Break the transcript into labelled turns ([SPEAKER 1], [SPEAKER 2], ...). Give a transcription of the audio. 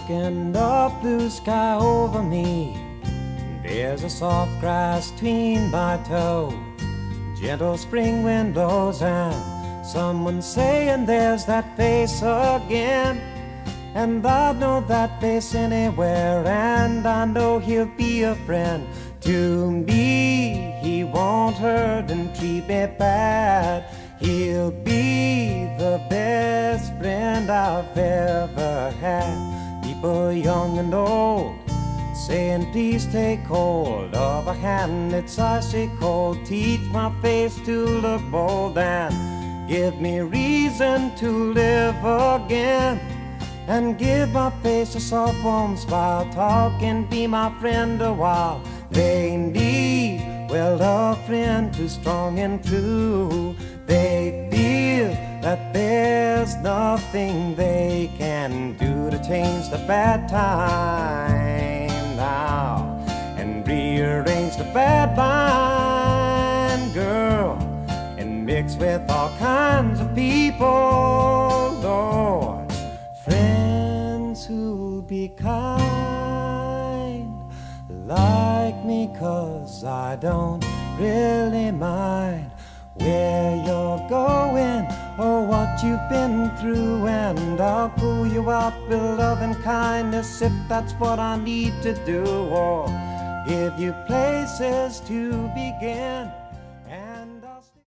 [SPEAKER 1] and a blue sky over me. There's a soft grass between my toe. Gentle spring wind blows and someone saying there's that face again. And I know that face anywhere, and I know he'll be a friend to me. He won't hurt and treat me bad. He'll be the best friend I've ever had. People young and old saying please take hold of a hand that's icy cold. Teach my face to look bold and give me reason to live again. And give my face a soft warm smile. Talk and be my friend a while. They need, well, a friend who's strong and true. They feel that there's nothing they can do to change the bad time now and rearrange the bad line, girl, and mix with all kinds of people, Lord. Friends who'll be kind like me, 'cause I don't really mind where you're going or what you've been through, and I'll pull you up with love and kindness if that's what I need to do, or give you places to begin.